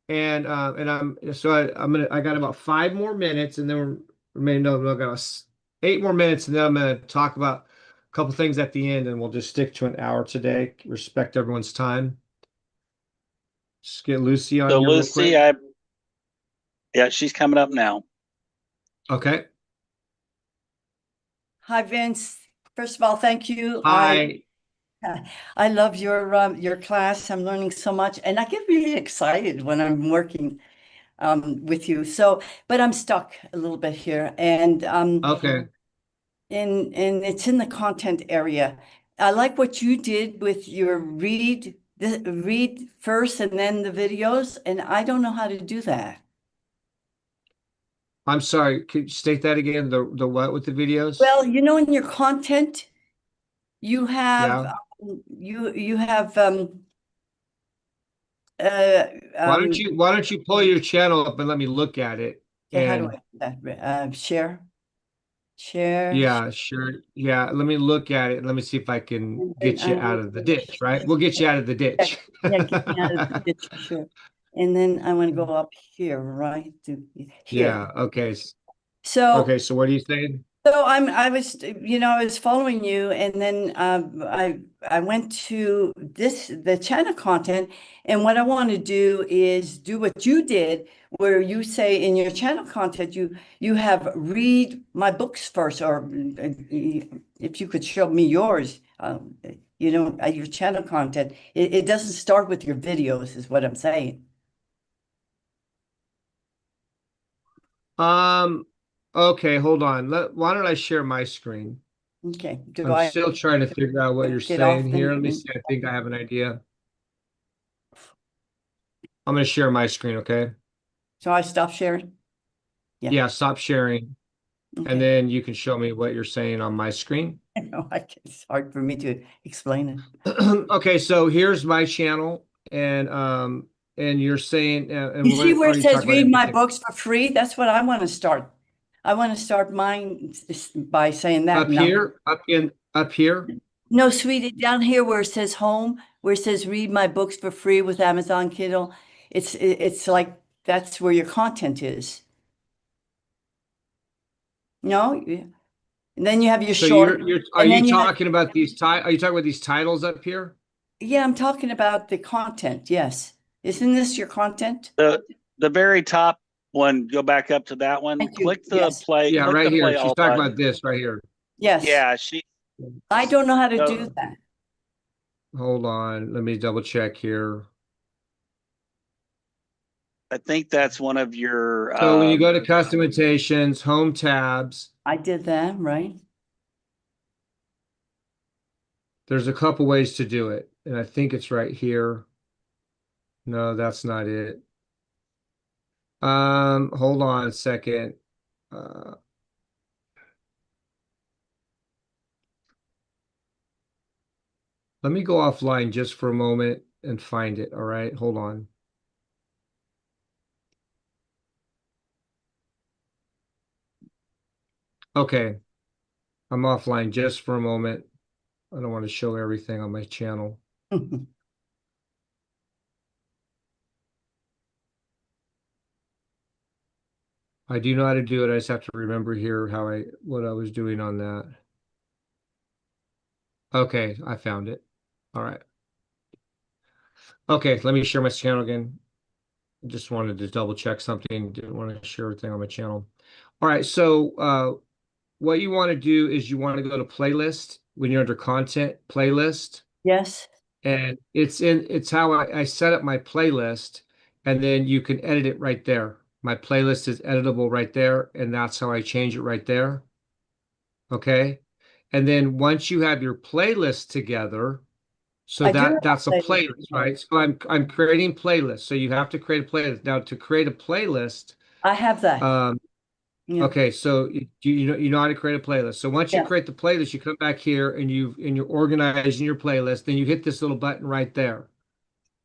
And I got about 5 more minutes, and then no, I got 8 more minutes, and then I'm gonna talk about a couple things at the end, and we'll just stick to an hour today. Respect everyone's time. Just get Lucy on So here real Lucy, quick. yeah, she's coming up now. Okay. Hi, Vince. First of all, thank you. Hi. I love your class. I'm learning so much, and I get really excited when I'm working with you. So, but I'm stuck a little bit here, and Okay. and it's in the content area. I like what you did with your read first and then the videos, and I don't know how to do that. I'm sorry. Could you state that again? The what with the videos? Well, you know, in your content, you have Yeah. you have Why don't you pull your channel up and let me look at it? okay, how do And I do that? Share, yeah, sure. Yeah, let me look at it. Let me see if I can and then get I you out want of the to ditch, right? We'll get you out of the yeah, ditch. yeah, get me out of the ditch, sure. And then I want to go up here, right? To here. Yeah, okay. So Okay, so what are you saying? So I was, you know, I was following you, and then I went to the China content, and what I want to do is do what you did, where you say in your channel content you have read my books first, or if you could show me yours, you know, your channel content. It doesn't start with your videos, is what I'm saying. Um, okay, hold on. Why don't I share my screen? Okay, do I'm I still trying to figure out what you're get saying off here. Let me see. I think I have an idea. I'm going to share my screen, okay? So I stop sharing? Yeah. Yeah, stop sharing, and Okay. then you can show me what you're saying on my screen. I know, it's hard for me to explain it. Okay, so here's my channel, and you're saying, and You see what where are it you says talking about? read my Everything books for free? That's what I want to start. I want to start mine by saying that. up here, up here. No, sweetie, down here where it says home, where it says read my books for free with Amazon Kindle, it's like that's where your content is. No? And then you have your So short, are and you then you have, talking about are you talking about these titles up here? yeah, I'm talking about the content. Yes. Isn't this your content? The very top one, go back up to that one. Thank you. Click Yes. Yeah, click right the here. play She's all talking button. about this right here. Yes. Yeah, I don't know how to do so that. Hold on, let me double check here. I think that's one of your So when you go to customizations, home tabs, I did that, right? there's a couple ways to do it, and I think it's right here. No, that's not it. Hold on a second. Uh, Let me go offline just for a moment and find it. All right, hold on. Okay, I'm offline just for a moment. I don't want to show everything on my channel. I do know how to do it. I just have to remember here what I was doing on that. Okay, I found it. All right. Okay, let me share my channel again. Just wanted to double check something. Didn't want to share everything on my channel. All right, so what you want to do is you want to go to playlist when you're under content playlist, Yes. and it's how I set up my playlist, and then you can edit it right there. My playlist is editable right there, and that's how I change it right there. Okay. And then once you have your playlist together, so I do have that's a a playlist. playlist, right? So I'm creating playlists. So you have to create a playlist. Now to create a playlist, I have that. um, Yeah. okay, so you know how to create a playlist. So once you Yeah. create the playlist, you come back here and you're organizing your playlist, then you hit this little button right there,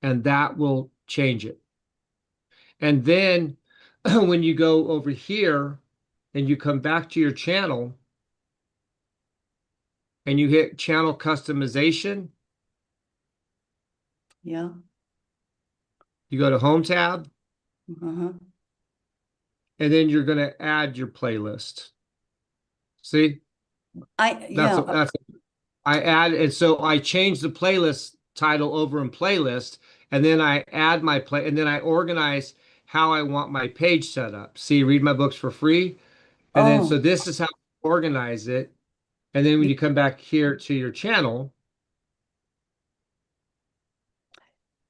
and that will change it. And then when you go over here and you come back to your channel and you hit channel customization, Yeah. you go to home tab, Uh-huh. and then you're going to add your playlist. See, Yeah. I add, and so I change the playlist title over in playlist, and then I add my play, and then I organize how I want my page set up. See, read my books for free, and then Oh, so this is how I organize it. And then when y- you come back here to your channel,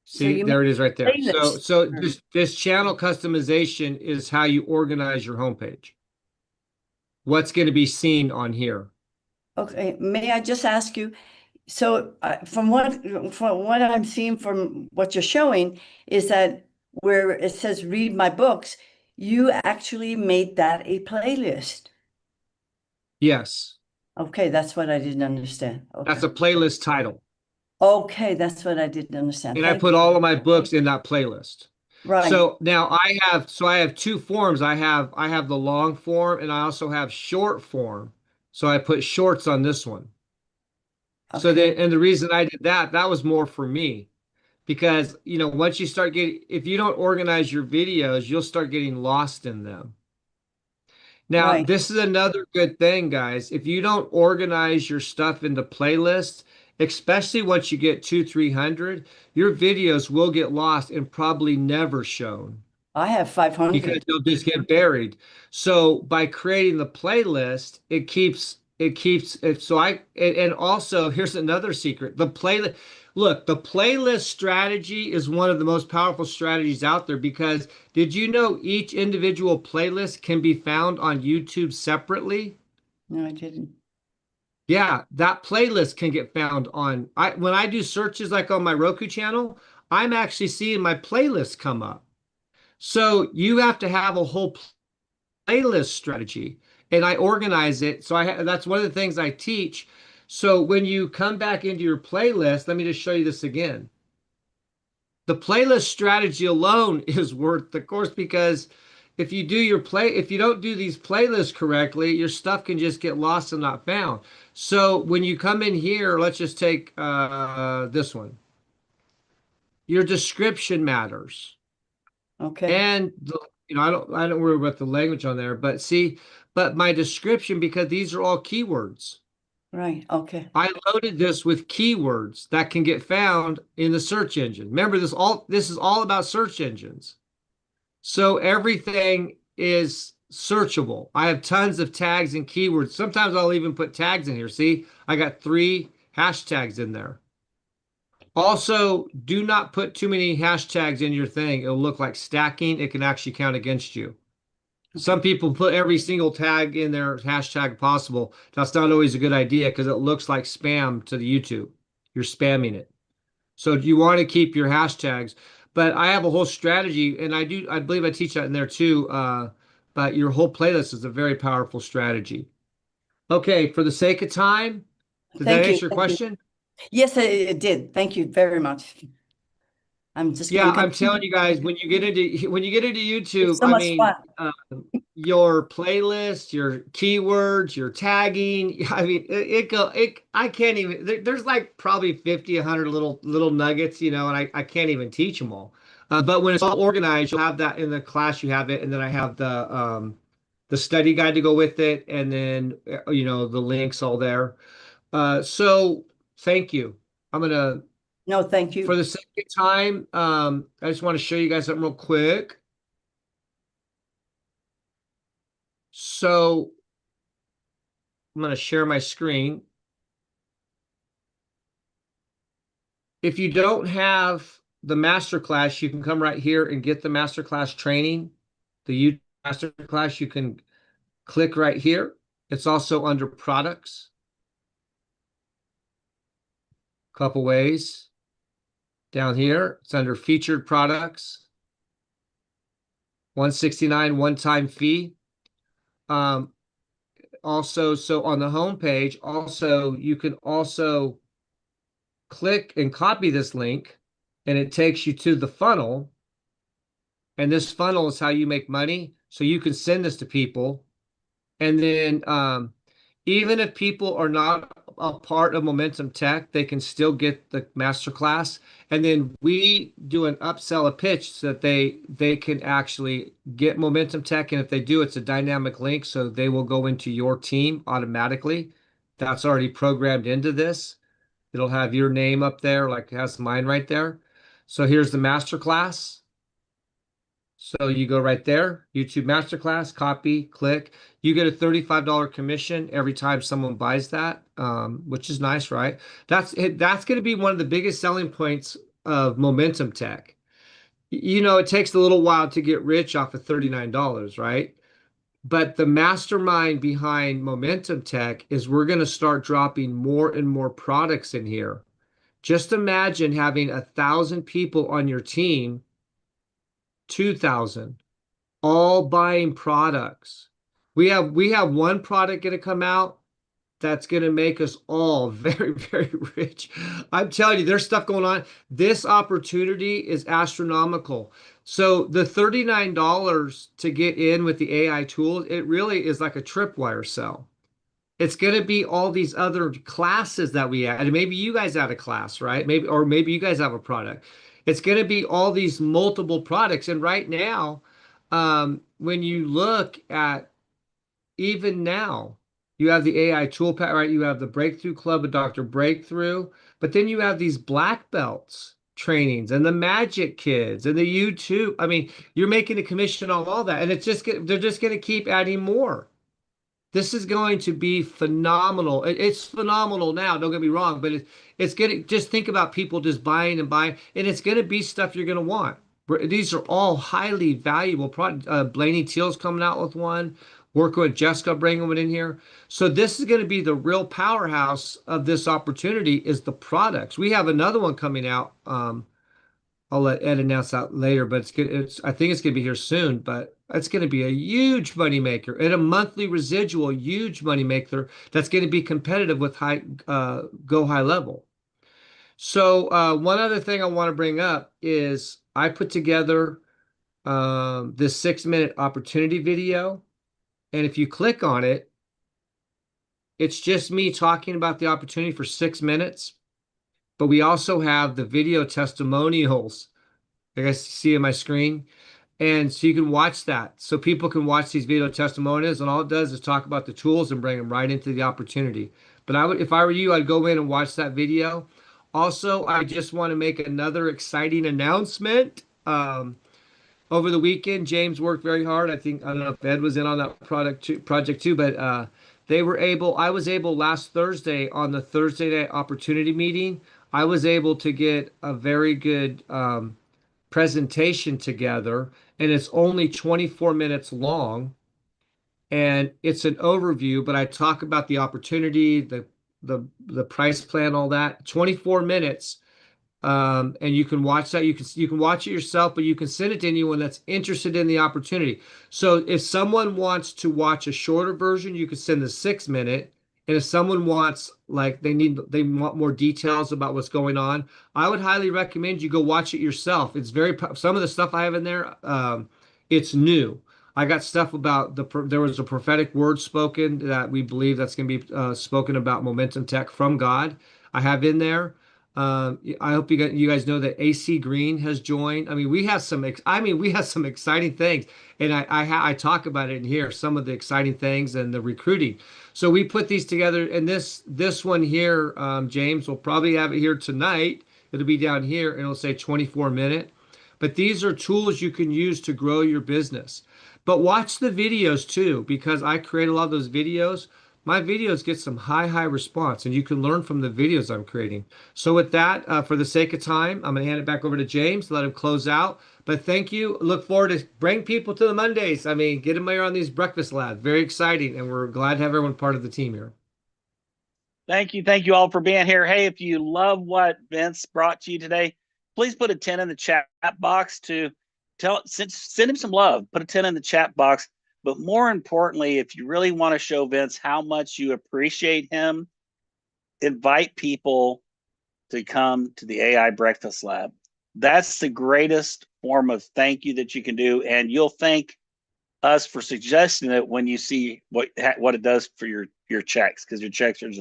So See, you there make it is right there. playlists. So this channel customization is how you organize your homepage. What's going to be seen on here? Okay, may I just ask you, so from what I'm seeing from what you're showing is that where it says read my books, you actually made that a playlist. Yes, Okay, that's what I didn't understand. that's Okay. a playlist title. Okay, that's what I didn't understand. And I Thank put you. all of my books in that playlist. Right. So now I have two forms. I have the long form and I also have short form. So I put shorts on this one. So Okay. then, and the reason I did that, that was more for me because, you know, once you start getting, if you don't organize your videos, you'll start getting lost in them. Now, Right. this is another good thing, guys. If you don't organize your stuff into playlists, especially once you get 300, your videos will get lost and probably never shown I have because 500. they'll just get buried. So by creating the playlist, it keeps it. So and also here's another secret. The playlist, look, the playlist strategy is one of the most powerful strategies out there because did you know each individual playlist can be found on YouTube separately? No, I didn't. Yeah, that playlist can get found on when I do searches like on my Roku channel, I'm actually seeing my playlist come up. So you have to have a whole playlist strategy, and I organize it. So that's one of the things I teach. So when you come back into your playlist, let me just show you this again. The playlist strategy alone is worth the course because if you don't do these playlists correctly, your stuff can just get lost and not found. So when you come in here, let's just take this one. Your description matters. Okay. And you know, I don't worry about the language on there, but see, but my description, because these are all keywords. Right. Okay. I loaded this with keywords that can get found in the search engine. Remember, this is all about search engines. So everything is searchable. I have tons of tags and keywords. Sometimes I'll even put tags in here. See, I got 3 hashtags in there. Also, do not put too many hashtags in your thing. It'll look like stacking. It can actually count against you. Some people put every single tag in their hashtag possible. That's not always a good idea because it looks like spam to the YouTube. You're spamming it. So you want to keep your hashtags. But I have a whole strategy, and I believe I teach that in there too. But your whole playlist is a very powerful strategy. Okay, for the sake of time, did that Thank you. answer your Thank you. question? Yes, it did. Thank you very much. I'm just Yeah, I'm I'm telling you guys, when you get into YouTube, It's so I much mean, fun. your playlist, your keywords, your tagging, I mean, I can't even, there's like probably 50, 100 little nuggets, you know, and I can't even teach them all. But when it's all organized, you'll have that in the class, you have it, and then I have the study guide to go with it, and then, you know, the links all there. So thank you. I'm gonna No, thank For you. the sake of time, I just want to show you guys something real quick. So I'm going to share my screen. If you don't have the masterclass, you can come right here and get the masterclass training. The YouTube masterclass, you can click right here. It's also under products. Couple ways. Down here, it's under featured products. $169 one-time fee. Also, so on the home page, also you can also click and copy this link, and it takes you to the funnel. And this funnel is how you make money. So you can send this to people, and then even if people are not a part of Momentum Tech, they can still get the masterclass. And then we do an upsell, a pitch so that they can actually get Momentum Tech. And if they do, it's a dynamic link, so they will go into your team automatically. That's already programmed into this. It'll have your name up there, like it has mine right there. So here's the masterclass. So you go right there, YouTube Masterclass, copy, click. You get a $35 commission every time someone buys that, which is nice, right? That's going to be one of the biggest selling points of Momentum Tech. You know, it takes a little while to get rich off of $39, right? But the mastermind behind Momentum Tech is we're going to start dropping more and more products in here. Just imagine having 1,000 people on your team, 2,000, all buying products. We have one product going to come out that's going to make us all very, very rich. I'm telling you, there's stuff going on. This opportunity is astronomical. So the $39 to get in with the AI tools, it really is like a tripwire sell. It's going to be all these other classes that we add. And maybe you guys have a class, right? Maybe you guys have a product. It's going to be all these multiple products. And right now, when you look at even now, you have the AI toolpat, right? You have the Breakthrough Club of Dr. Breakthrough, but then you have these black belts trainings and the Magic Kids and the YouTube. I mean, you're making a commission on all that, and they're just going to keep adding more. This is going to be phenomenal. It's phenomenal now, don't get me wrong, but it's going to, just think about people just buying and buying, and it's going to be stuff you're going to want. These are all highly valuable products. Blaney Teal's coming out with one. Working with Jessica, bringing one in here. So this is going to be the real powerhouse of this opportunity is the products. We have another one coming out. I'll let Ed announce that later, but I think it's going to be here soon, but it's going to be a huge money maker and a monthly residual, huge money maker that's going to be competitive with Go High Level. So one other thing I want to bring up is I put together this 6-minute opportunity video. And if you click on it, it's just me talking about the opportunity for 6 minutes. But we also have the video testimonials, I guess you see on my screen. And so you can watch that. So people can watch these video testimonials, and all it does is talk about the tools and bring them right into the opportunity. But if I were you, I'd go in and watch that video. Also, I just want to make another exciting announcement. Over the weekend, James worked very hard. I don't know if Ed was in on that project too, but I was able last Thursday on the Thursday night opportunity meeting, I was able to get a very good presentation together, and it's only 24 minutes long, and it's an overview, but I talk about the opportunity, the price plan, all that, 24 minutes. And you can watch that. You can watch it yourself, but you can send it to anyone that's interested in the opportunity. So if someone wants to watch a shorter version, you can send the 6-minute. And if someone wants, like, they want more details about what's going on, I would highly recommend you go watch it yourself. It's some of the stuff I have in there, it's new. I got stuff about there was a prophetic word spoken that we believe that's going to be spoken about Momentum Tech from God. I have in there. I hope you guys know that AC Green has joined. I mean, we have some exciting things, and I talk about it in here, some of the exciting things and the recruiting. So we put these together, and this one here, James, we'll probably have it here tonight. It'll be down here, and it'll say 24-minute. But these are tools you can use to grow your business. But watch the videos too, because I create a lot of those videos. My videos get some high response, and you can learn from the videos I'm creating. So with that, for the sake of time, I'm going to hand it back over to James, let him close out. But thank you. Look forward to bring people to the Mondays. I mean, get them here on these breakfast labs. Very exciting, and we're glad to have everyone part of the team here. Thank you all for being here. Hey, if you love what Vince brought to you today, please put a 10 in the chat box to send him some love. Put a 10 in the chat box. But more importantly, if you really want to show Vince how much you appreciate him, invite people to come to the AI Breakfast Lab. That's the greatest form of thank you that you can do. And you'll thank us for suggesting it when you see what it does for your checks, because your checks are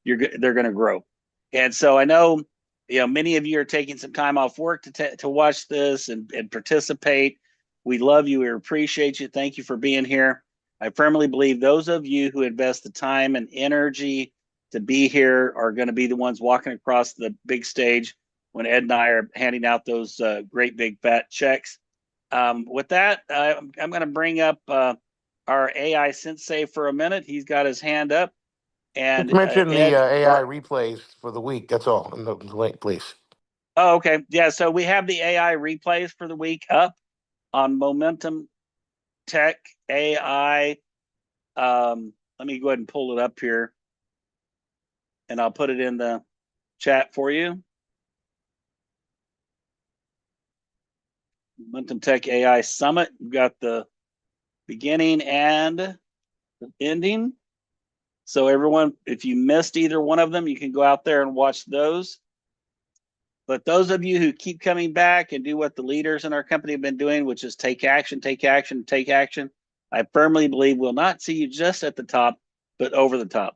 they're going to grow. And so I know, many of you are taking some time off work to watch this and participate. We love you. We appreciate you. Thank you for being here. I firmly believe those of you who invest the time and energy to be here are going to be the ones walking across the big stage when Ed and I are handing out those great big fat checks. With that, I'm going to bring up our AI sensei for a minute. He's got his hand up. And mention Ed, the AI replays for the week. That's all. In the link, please. Oh, okay. Yeah, so we have the AI replays for the week up on Momentum Tech AI. Let me go ahead and pull it up here, and I'll put it in the chat for you. Momentum Tech AI Summit. We've got the beginning and the ending. So everyone, if you missed either one of them, you can go out there and watch those. But those of you who keep coming back and do what the leaders in our company have been doing, which is take action, take action, take action, I firmly believe we'll not see you just at the top, but over the top.